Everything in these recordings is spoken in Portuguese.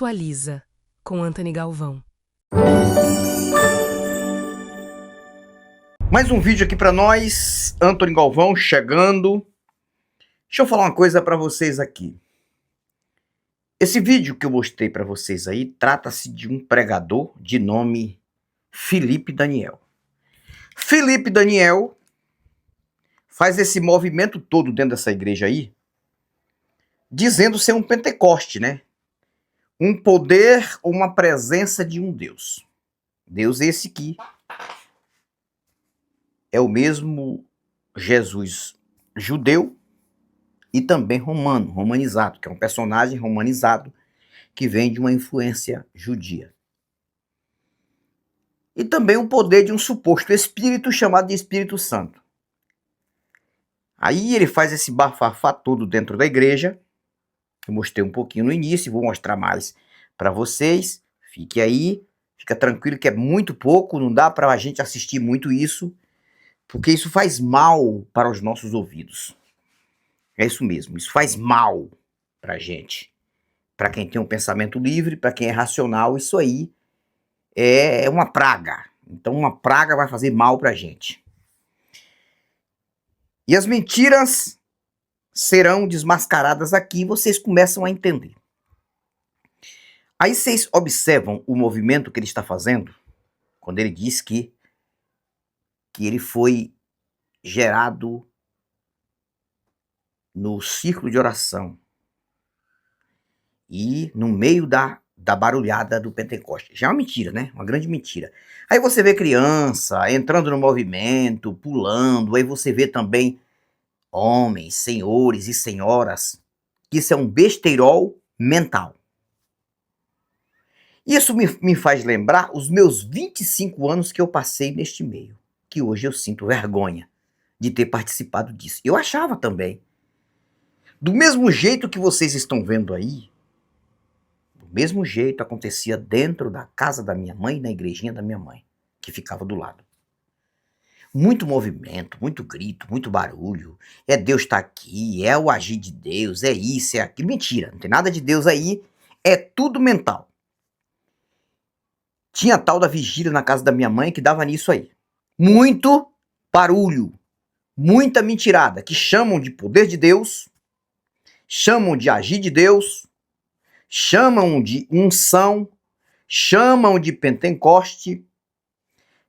Atualiza, com Antony Galvão. Mais um vídeo aqui para nós, Antony Galvão chegando. Deixa eu falar uma coisa para vocês aqui. Esse vídeo que eu mostrei para vocês aí trata-se de um pregador de nome Felipe Daniel. Felipe Daniel faz esse movimento todo dentro dessa igreja aí, dizendo ser um Pentecoste, né? Um poder ou uma presença de um Deus. Deus esse que é o mesmo Jesus judeu e também romano, romanizado, que é um personagem romanizado que vem de uma influência judia. E também o poder de um suposto espírito chamado de Espírito Santo. Aí ele faz esse bafafá todo dentro da igreja. Eu mostrei um pouquinho no início, vou mostrar mais para vocês. Fique aí, fica tranquilo que é muito pouco, não dá para a gente assistir muito isso, porque isso faz mal para os nossos ouvidos. É isso mesmo, isso faz mal para a gente. Para quem tem um pensamento livre, para quem é racional, isso aí é uma praga. Então uma praga vai fazer mal para a gente. E as mentiras serão desmascaradas aqui, vocês começam a entender. Aí vocês observam o movimento que ele está fazendo, quando ele diz que ele foi gerado no círculo de oração e no meio da barulhada do Pentecoste. Já é uma mentira, né? Uma grande mentira. Aí você vê criança entrando no movimento, pulando, aí você vê também homens, senhores e senhoras, que isso é um besteirol mental. Isso me faz lembrar os meus 25 anos que eu passei neste meio, que hoje eu sinto vergonha de ter participado disso. Eu achava também. Do mesmo jeito que vocês estão vendo aí, do mesmo jeito acontecia dentro da casa da minha mãe, na igrejinha da minha mãe, que ficava do lado. Muito movimento, muito grito, muito barulho. É Deus tá aqui, é o agir de Deus, é isso, é aquilo. Mentira, não tem nada de Deus aí, é tudo mental. Tinha a tal da vigília na casa da minha mãe que dava nisso aí. Muito barulho, muita mentirada, que chamam de poder de Deus, chamam de agir de Deus, chamam de unção, chamam de Pentecoste,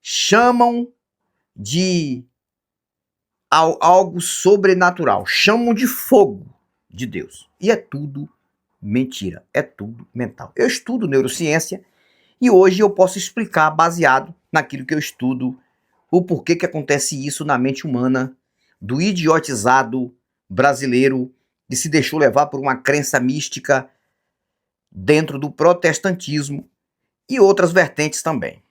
chamam de algo sobrenatural, chamam de fogo de Deus. E é tudo mentira, é tudo mental. Eu estudo neurociência e hoje eu posso explicar, baseado naquilo que eu estudo, o porquê que acontece isso na mente humana do idiotizado brasileiro que se deixou levar por uma crença mística dentro do protestantismo e outras vertentes também.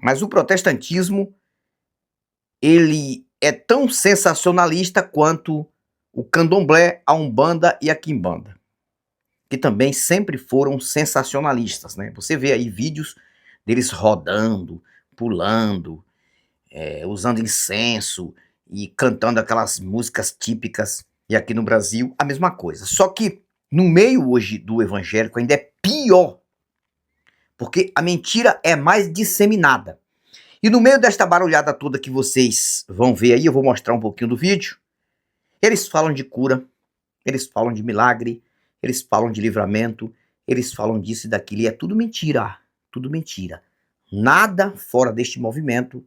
Mas o protestantismo, ele é tão sensacionalista quanto o candomblé, a umbanda e a quimbanda, que também sempre foram sensacionalistas, né? Você vê aí vídeos deles rodando, pulando, usando incenso e cantando aquelas músicas típicas. E aqui no Brasil, a mesma coisa. Só que no meio hoje do evangélico ainda é pior, porque a mentira é mais disseminada. E no meio desta barulhada toda que vocês vão ver aí, eu vou mostrar um pouquinho do vídeo, eles falam de cura, eles falam de milagre, eles falam de livramento, eles falam disso e daquilo, e é tudo mentira, tudo mentira. Nada fora deste movimento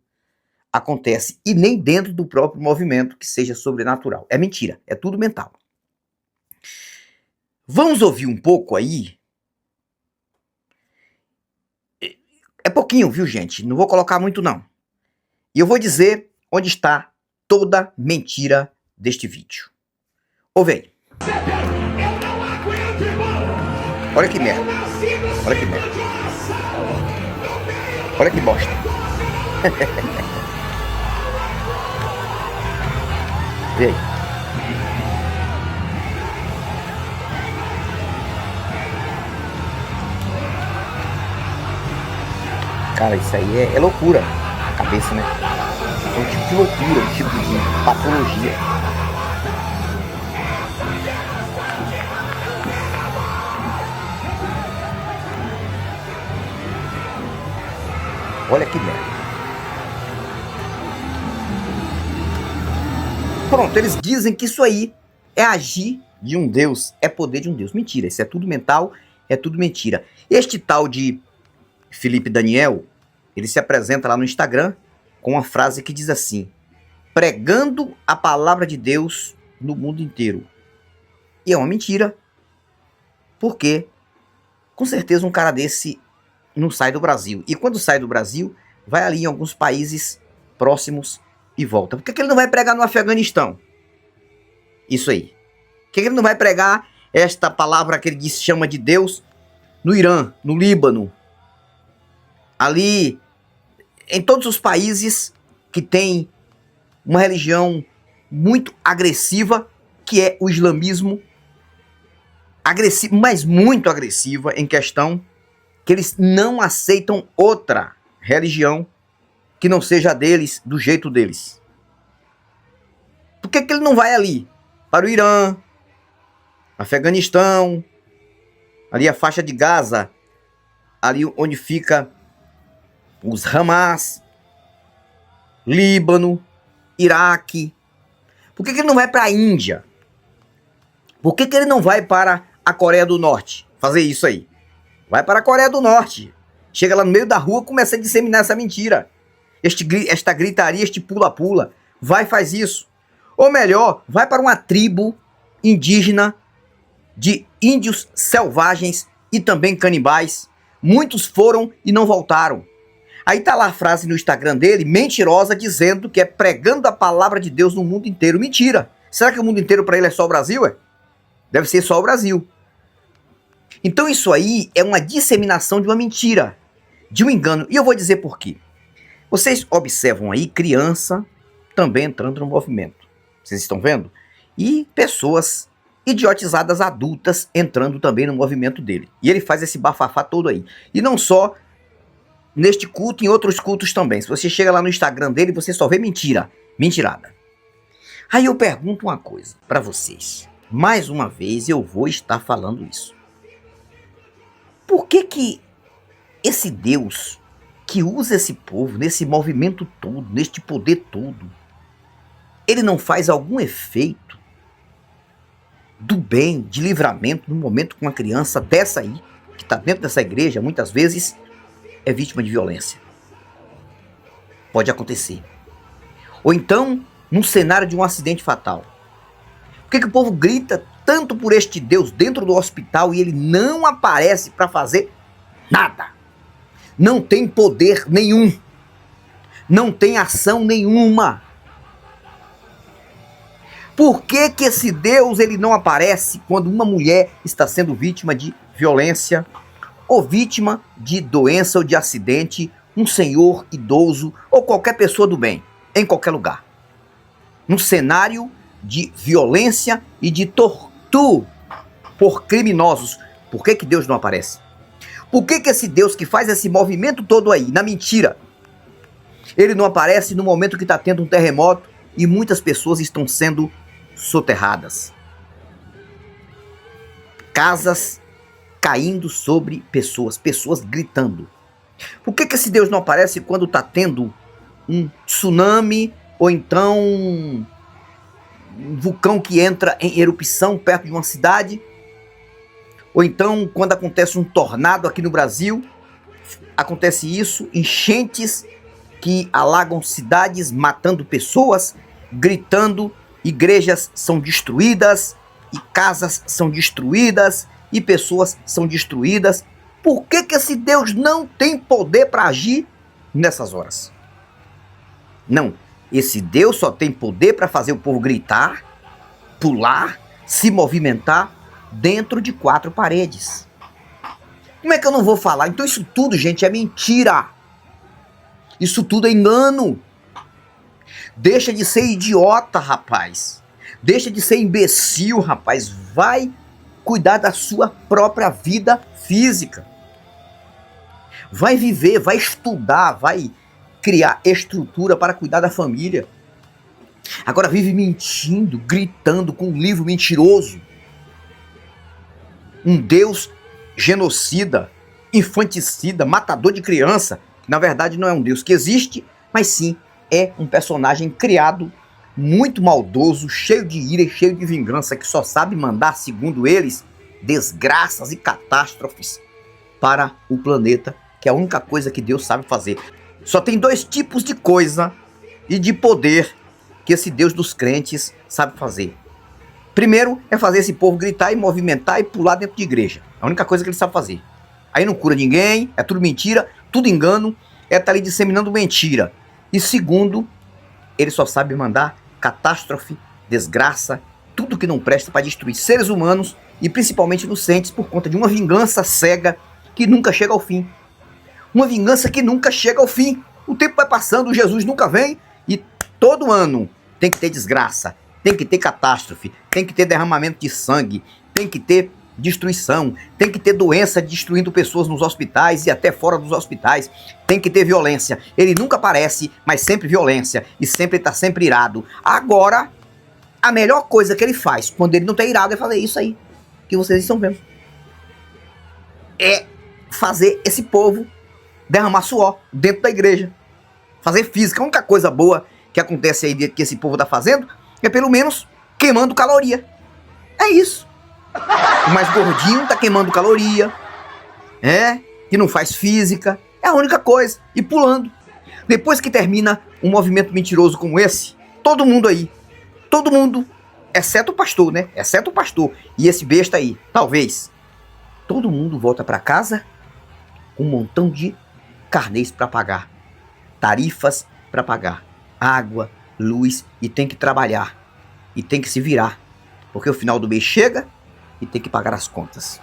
acontece, e nem dentro do próprio movimento que seja sobrenatural. É mentira, é tudo mental. Vamos ouvir um pouco aí. É pouquinho, viu, gente? Não vou colocar muito, não. E eu vou dizer onde está toda mentira deste vídeo. Ouve aí. Olha que merda. Olha que merda. Olha que bosta. Vê aí. Cara, isso aí é loucura. A cabeça, né? É um tipo de loucura, um tipo de patologia. Olha que merda. Pronto, eles dizem que isso aí é agir de um Deus, é poder de um Deus. Mentira, isso é tudo mental, é tudo mentira. Este tal de Felipe Daniel, ele se apresenta lá no Instagram com uma frase que diz assim: pregando a palavra de Deus no mundo inteiro. E é uma mentira, porque com certeza um cara desse não sai do Brasil. E quando sai do Brasil, vai ali em alguns países próximos e volta. Por que ele não vai pregar no Afeganistão? Isso aí. Por que ele não vai pregar esta palavra que ele diz, chama de Deus no Irã, no Líbano? Ali, em todos os países que tem uma religião muito agressiva, que é o islamismo, agressivo, mas muito agressiva em questão que eles não aceitam outra religião que não seja a deles, do jeito deles. Por que ele não vai ali? Para o Irã, Afeganistão, ali a faixa de Gaza, ali onde fica os Hamas, Líbano, Iraque. Por que ele não vai para a Índia? Por que ele não vai para a Coreia do Norte fazer isso aí? Vai para a Coreia do Norte. Chega lá no meio da rua e começa a disseminar essa mentira. Esta gritaria, este pula-pula. Vai e faz isso. Ou melhor, vai para uma tribo indígena de índios selvagens e também canibais. Muitos foram e não voltaram. Aí tá lá a frase no Instagram dele, mentirosa, dizendo que é pregando a palavra de Deus no mundo inteiro. Mentira. Será que o mundo inteiro para ele é só o Brasil? Deve ser só o Brasil. Então isso aí é uma disseminação de uma mentira, de um engano. E eu vou dizer por quê. Vocês observam aí criança também entrando no movimento. Vocês estão vendo? E pessoas idiotizadas adultas entrando também no movimento dele. E ele faz esse bafafá todo aí. E não só neste culto, em outros cultos também. Se você chega lá no Instagram dele, você só vê mentira. Mentirada. Aí eu pergunto uma coisa para vocês. Mais uma vez eu vou estar falando isso. Por que esse Deus que usa esse povo, nesse movimento todo, neste poder todo, ele não faz algum efeito do bem, de livramento, no momento que uma criança dessa aí, que está dentro dessa igreja, muitas vezes é vítima de violência? Pode acontecer. Ou então, num cenário de um acidente fatal. Por que o povo grita tanto por este Deus dentro do hospital e ele não aparece para fazer nada? Não tem poder nenhum. Não tem ação nenhuma. Por que esse Deus ele não aparece quando uma mulher está sendo vítima de violência ou vítima de doença ou de acidente, um senhor idoso ou qualquer pessoa do bem, em qualquer lugar? Num cenário de violência e de tortura por criminosos. Por que Deus não aparece? Por que esse Deus que faz esse movimento todo aí, na mentira, ele não aparece no momento que está tendo um terremoto e muitas pessoas estão sendo soterradas? Casas caindo sobre pessoas, pessoas gritando. Por que esse Deus não aparece quando está tendo um tsunami ou então um vulcão que entra em erupção perto de uma cidade? Ou então quando acontece um tornado aqui no Brasil, acontece isso, enchentes que alagam cidades, matando pessoas, gritando, igrejas são destruídas, e casas são destruídas, e pessoas são destruídas. Por que esse Deus não tem poder para agir nessas horas? Não, esse Deus só tem poder para fazer o povo gritar, pular, se movimentar dentro de 4 paredes. Como é que eu não vou falar? Então isso tudo, gente, é mentira. Isso tudo é engano. Deixa de ser idiota, rapaz. Deixa de ser imbecil, rapaz. Vai cuidar da sua própria vida física. Vai viver, vai estudar, vai criar estrutura para cuidar da família. Agora vive mentindo, gritando com um livro mentiroso. Um Deus genocida, infanticida, matador de criança. Na verdade, não é um Deus que existe, mas sim é um personagem criado, muito maldoso, cheio de ira e cheio de vingança, que só sabe mandar, segundo eles, desgraças e catástrofes para o planeta, que é a única coisa que Deus sabe fazer. Só tem dois tipos de coisa e de poder que esse Deus dos crentes sabe fazer. Primeiro é fazer esse povo gritar e movimentar e pular dentro de igreja. É a única coisa que ele sabe fazer. Aí não cura ninguém, é tudo mentira, tudo engano, é estar ali disseminando mentira. E segundo, ele só sabe mandar catástrofe, desgraça, tudo que não presta para destruir seres humanos e principalmente inocentes por conta de uma vingança cega que nunca chega ao fim. Uma vingança que nunca chega ao fim. O tempo vai passando, Jesus nunca vem e todo ano tem que ter desgraça, tem que ter catástrofe, tem que ter derramamento de sangue, tem que ter destruição, tem que ter doença destruindo pessoas nos hospitais e até fora dos hospitais, tem que ter violência. Ele nunca aparece, mas sempre violência e sempre está sempre irado. Agora, a melhor coisa que ele faz quando ele não está irado é fazer isso aí que vocês estão vendo. É fazer esse povo derramar suor dentro da igreja, fazer física. A única coisa boa que acontece aí que esse povo está fazendo é pelo menos queimando caloria. É isso. O mais gordinho tá queimando caloria, que não faz física, é a única coisa, e pulando. Depois que termina um movimento mentiroso como esse, todo mundo aí, todo mundo, exceto o pastor, né? Exceto o pastor e esse besta aí, talvez, todo mundo volta para casa com um montão de carnês para pagar, tarifas para pagar, água, luz, e tem que trabalhar, e tem que se virar, porque o final do mês chega e tem que pagar as contas.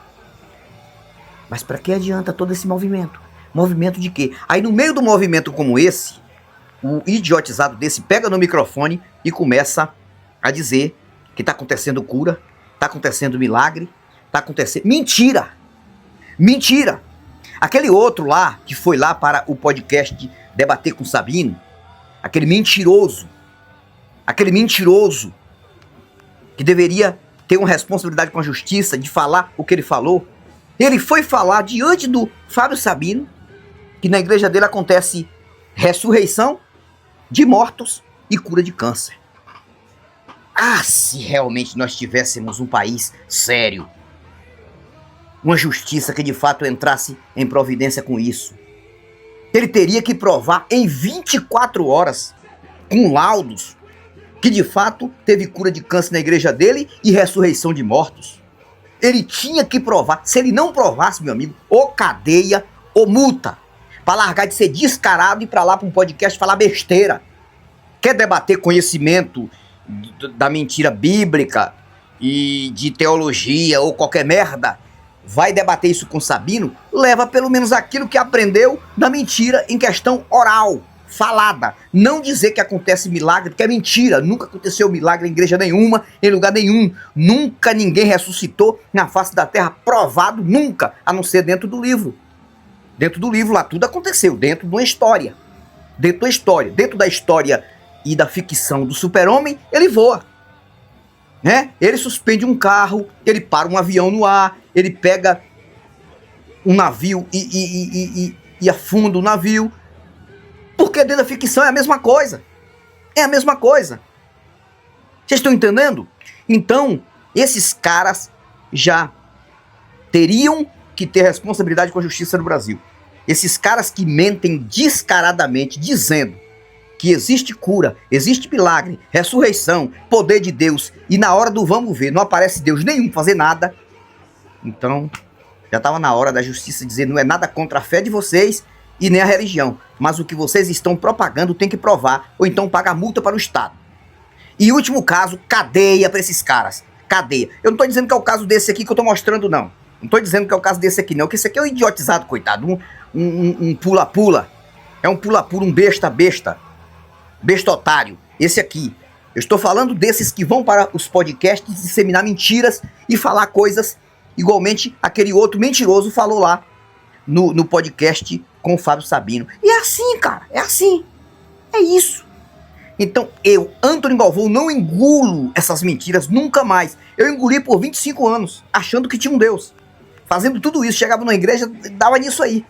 Mas para que adianta todo esse movimento? Movimento de quê? Aí no meio do movimento como esse, o idiotizado desse pega no microfone e começa a dizer que tá acontecendo cura, tá acontecendo milagre, tá acontecendo... Mentira! Mentira! Aquele outro lá, que foi lá para o podcast debater com Sabino, aquele mentiroso que deveria ter uma responsabilidade com a justiça de falar o que ele falou, ele foi falar diante do Fábio Sabino que na igreja dele acontece ressurreição de mortos e cura de câncer. Ah, se realmente nós tivéssemos um país sério, uma justiça que de fato entrasse em providência com isso, ele teria que provar em 24 horas, com laudos, que de fato teve cura de câncer na igreja dele e ressurreição de mortos. Ele tinha que provar. Se ele não provasse, meu amigo, ou cadeia ou multa, para largar de ser descarado e ir para lá para um podcast falar besteira. Quer debater conhecimento da mentira bíblica e de teologia ou qualquer merda? Vai debater isso com Sabino? Leva pelo menos aquilo que aprendeu da mentira em questão oral, falada. Não dizer que acontece milagre, porque é mentira. Nunca aconteceu milagre em igreja nenhuma, em lugar nenhum. Nunca ninguém ressuscitou na face da terra, provado nunca, a não ser dentro do livro. Dentro do livro lá tudo aconteceu, dentro de uma história. Dentro da história e da ficção do super-homem, ele voa. Né? Ele suspende um carro, ele para um avião no ar, ele pega um navio e afunda o navio. Porque dentro da ficção é a mesma coisa. É a mesma coisa. Vocês estão entendendo? Então, esses caras já teriam que ter responsabilidade com a justiça no Brasil. Esses caras que mentem descaradamente, dizendo que existe cura, existe milagre, ressurreição, poder de Deus, e na hora do vamos ver, não aparece Deus nenhum fazer nada. Então, já estava na hora da justiça dizer, não é nada contra a fé de vocês e nem a religião, mas o que vocês estão propagando tem que provar, ou então pagar multa para o Estado. E último caso, cadeia para esses caras. Cadeia. Eu não estou dizendo que é o caso desse aqui que eu estou mostrando, não. Não estou dizendo que é o caso desse aqui, não. Que esse aqui é um idiotizado, coitado. Um pula-pula. É um pula-pula, um besta-besta. Besta otário. Esse aqui. Eu estou falando desses que vão para os podcasts disseminar mentiras e falar coisas igualmente aquele outro mentiroso falou lá no podcast com o Fábio Sabino. E é assim, cara. É assim. É isso. Então eu, Antônio Galvão, não engulo essas mentiras nunca mais. Eu engoli por 25 anos, achando que tinha um Deus. Fazendo tudo isso, chegava na igreja, dava nisso aí.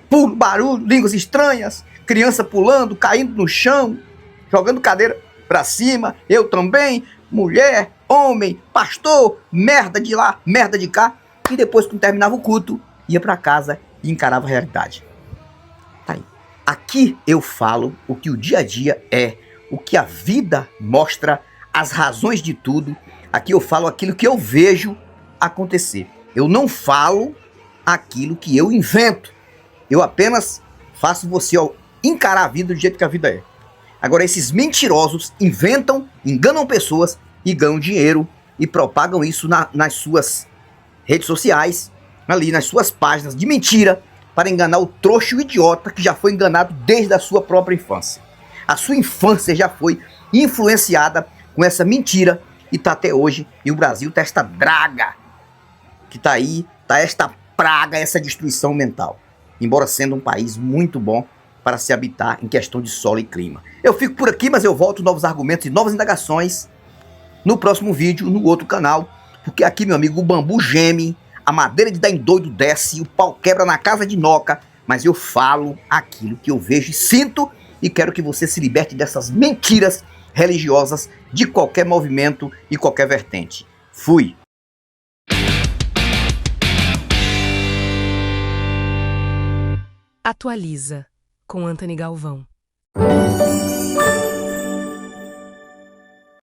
pulo, barulho, línguas estranhas, criança pulando, caindo no chão, jogando cadeira pra cima, eu também, mulher, homem, pastor, merda de lá, merda de cá. E depois, quando terminava o culto, ia pra casa e encarava a realidade. Tá aí. Aqui eu falo o que o dia a dia é, o que a vida mostra, as razões de tudo. Aqui eu falo aquilo que eu vejo acontecer. Eu não falo aquilo que eu invento. Eu apenas faço você encarar a vida do jeito que a vida é. Agora, esses mentirosos inventam, enganam pessoas e ganham dinheiro e propagam isso nas suas redes sociais, ali nas suas páginas de mentira, para enganar o trouxa e o idiota que já foi enganado desde a sua própria infância. A sua infância já foi influenciada com essa mentira e está até hoje. E o Brasil está esta draga que está aí, está esta praga, essa destruição mental. Embora sendo um país muito bom para se habitar em questão de solo e clima. Eu fico por aqui, mas eu volto novos argumentos e novas indagações no próximo vídeo, no outro canal. Porque aqui, meu amigo, o bambu geme, a madeira de dar em doido desce, o pau quebra na casa de Noca. Mas eu falo aquilo que eu vejo e sinto e quero que você se liberte dessas mentiras religiosas de qualquer movimento e qualquer vertente. Fui! Atualiza, com Antony Galvão.